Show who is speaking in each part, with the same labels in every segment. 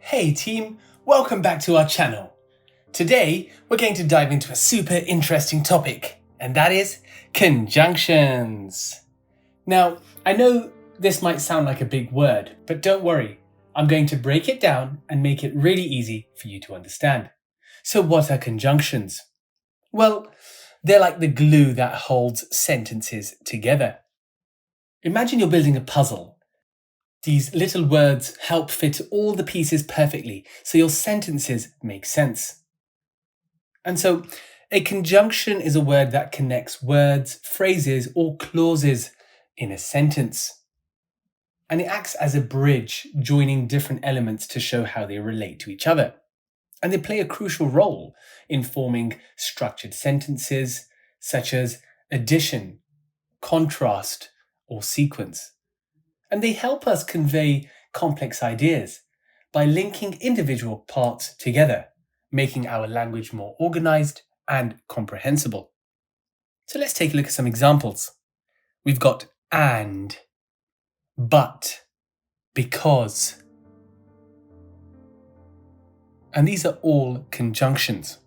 Speaker 1: Hey team, welcome back to our channel. Today we're going to dive into a super interesting topic, and that is conjunctions. Now, I know this might sound like a big word, but don't worry, I'm going to break it down and make it really easy for you to understand. So what are conjunctions? Well, they're like the glue that holds sentences together. Imagine you're building a puzzle. These little words help fit all the pieces perfectly, so your sentences make sense. And so, a conjunction is a word that connects words, phrases, or clauses in a sentence. And it acts as a bridge, joining different elements to show how they relate to each other. And they play a crucial role in forming structured sentences, such as addition, contrast, or sequence. And they help us convey complex ideas by linking individual parts together, making our language more organized and comprehensible. So let's take a look at some examples. We've got and, but, because. And these are all conjunctions.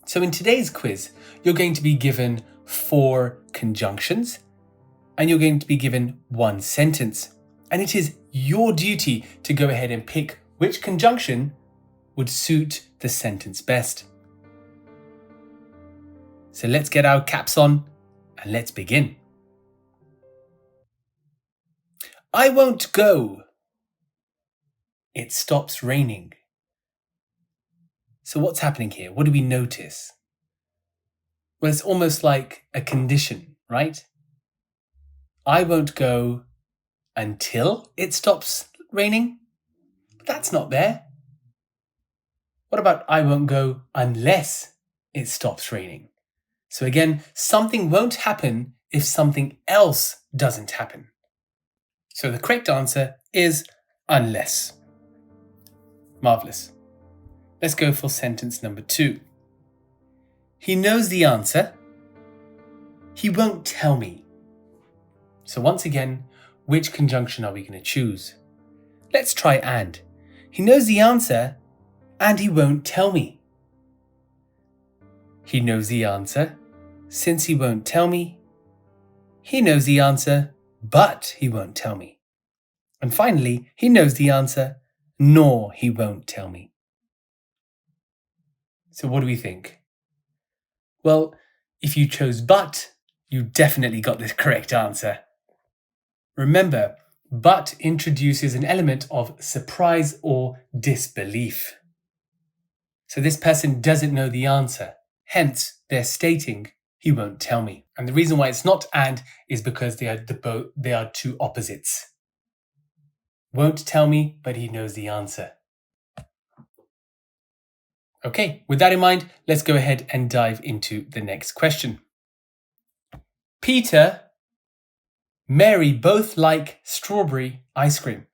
Speaker 1: So in today's quiz, you're going to be given 4 conjunctions, and you're going to be given 1 sentence. And it is your duty to go ahead and pick which conjunction would suit the sentence best. So let's get our caps on and let's begin. I won't go. It stops raining. So what's happening here? What do we notice? Well, it's almost like a condition, right? I won't go until it stops raining. But that's not there. What about I won't go unless it stops raining? So again, something won't happen if something else doesn't happen. So the correct answer is unless. Marvelous. Let's go for sentence number 2. He knows the answer. He won't tell me. So once again, which conjunction are we going to choose? Let's try and. He knows the answer, and he won't tell me. He knows the answer, since he won't tell me. He knows the answer, but he won't tell me. And finally, he knows the answer, nor he won't tell me. So what do we think? Well, if you chose but, you definitely got the correct answer. Remember, but introduces an element of surprise or disbelief. So this person doesn't know the answer. Hence, they're stating, he won't tell me. And the reason why it's not and is because they are two opposites. Won't tell me, but he knows the answer. Okay, with that in mind, let's go ahead and dive into the next question. Peter, Mary both like strawberry ice cream.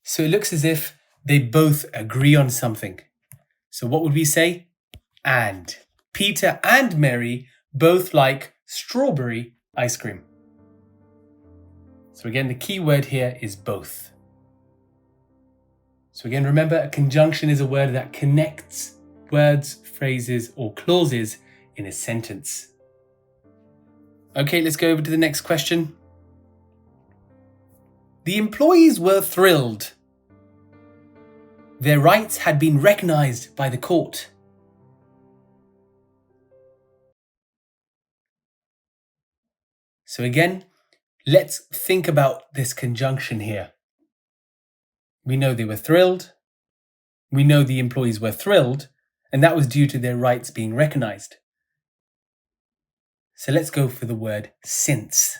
Speaker 1: So it looks as if they both agree on something. So what would we say? And. Peter and Mary both like strawberry ice cream. So again, the key word here is both. So again, remember, a conjunction is a word that connects words, phrases, or clauses in a sentence. Okay, let's go over to the next question. The employees were thrilled. Their rights had been recognized by the court. So again, let's think about this conjunction here. We know they were thrilled. We know the employees were thrilled, and that was due to their rights being recognized. So let's go for the word since.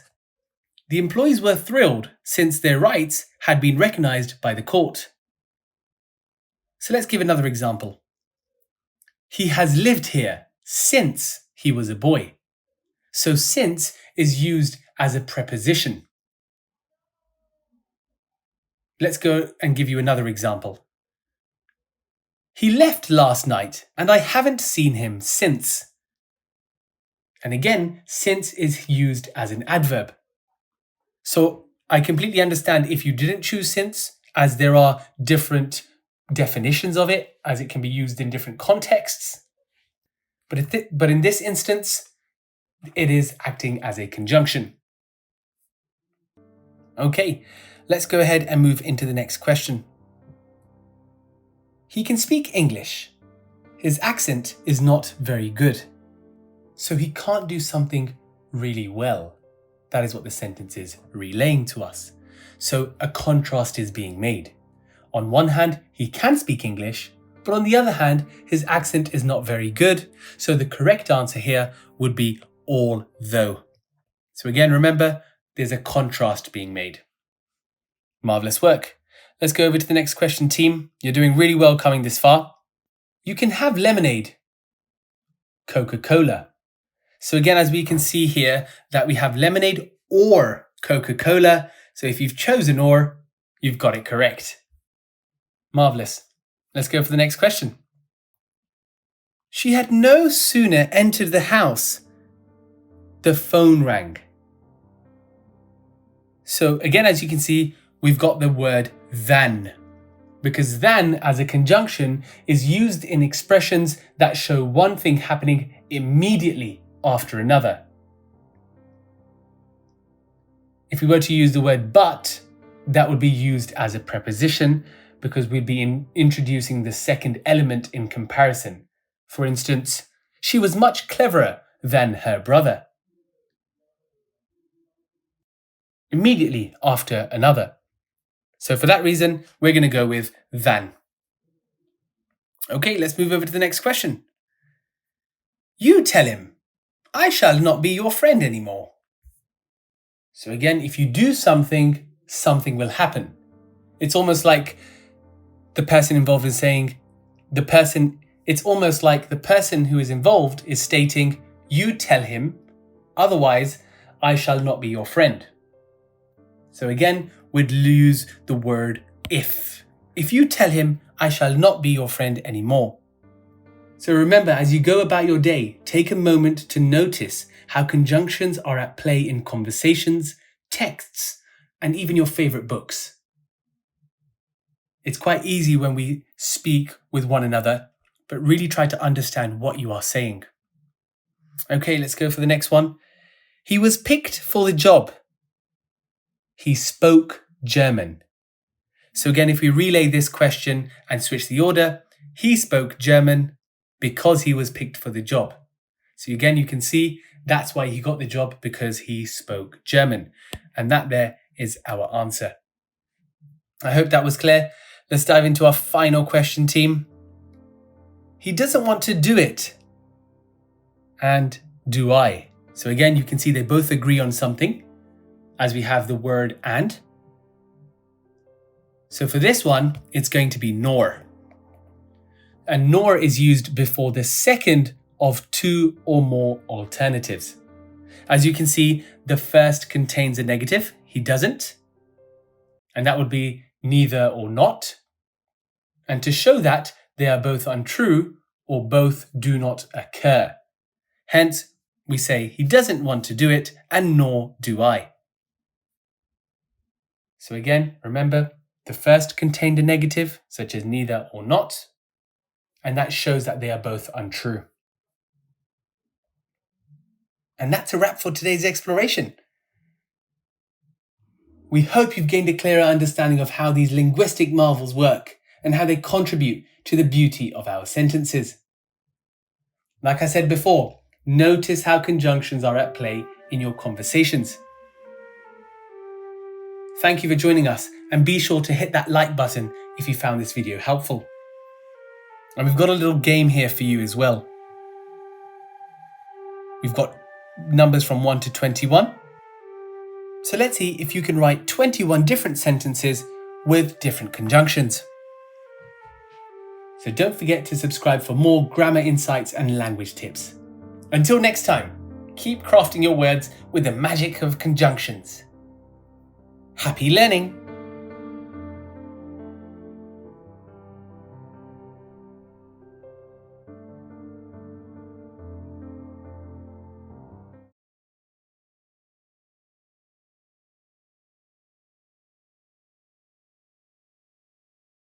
Speaker 1: The employees were thrilled since their rights had been recognized by the court. So let's give another example. He has lived here since he was a boy. So since is used as a preposition. Let's go and give you another example. He left last night and I haven't seen him since. And again, since is used as an adverb. So I completely understand if you didn't choose since, as there are different definitions of it, as it can be used in different contexts. But in this instance, it is acting as a conjunction. Okay, let's go ahead and move into the next question. He can speak English. His accent is not very good. So he can't do something really well. That is what the sentence is relaying to us. So a contrast is being made. On one hand, he can speak English, but on the other hand, his accent is not very good. So the correct answer here would be although. So again, remember, there's a contrast being made. Marvelous work. Let's go over to the next question, team. You're doing really well coming this far. You can have lemonade, Coca-Cola. So again, as we can see here, that we have lemonade or Coca-Cola. So if you've chosen or, you've got it correct. Marvelous. Let's go for the next question. She had no sooner entered the house, the phone rang. So again, as you can see, we've got the word than, because than as a conjunction is used in expressions that show one thing happening immediately after another. If we were to use the word but, that would be used as a preposition because we'd be introducing the second element in comparison. For instance, she was much cleverer than her brother. Immediately after another. So for that reason, we're going to go with than. Okay, let's move over to the next question. You tell him, I shall not be your friend anymore. So again, if you do something, something will happen. It's almost like the person involved is saying, it's almost like the person who is involved is stating, you tell him, otherwise I shall not be your friend. So again, we'd use the word if. If you tell him, I shall not be your friend anymore. So remember, as you go about your day, take a moment to notice how conjunctions are at play in conversations, texts, and even your favorite books. It's quite easy when we speak with one another, but really try to understand what you are saying. Okay, let's go for the next one. He was picked for the job. He spoke German. So again, if we relay this question and switch the order, he spoke German because he was picked for the job. So again, you can see that's why he got the job, because he spoke German. And that there is our answer. I hope that was clear. Let's dive into our final question, team. He doesn't want to do it. And do I? So again, you can see they both agree on something, as we have the word and. So for this one, it's going to be nor. And nor is used before the second of two or more alternatives. As you can see, the first contains a negative, he doesn't. And that would be neither or not. And to show that they are both untrue or both do not occur. Hence, we say he doesn't want to do it and nor do I. So again, remember, the first contained a negative, such as neither or not, and that shows that they are both untrue. And that's a wrap for today's exploration. We hope you've gained a clearer understanding of how these linguistic marvels work and how they contribute to the beauty of our sentences. Like I said before, notice how conjunctions are at play in your conversations. Thank you for joining us, and be sure to hit that like button if you found this video helpful. And we've got a little game here for you as well. We've got numbers from 1 to 21. So let's see if you can write 21 different sentences with different conjunctions. So don't forget to subscribe for more grammar insights and language tips. Until next time, keep crafting your words with the magic of conjunctions. Happy learning!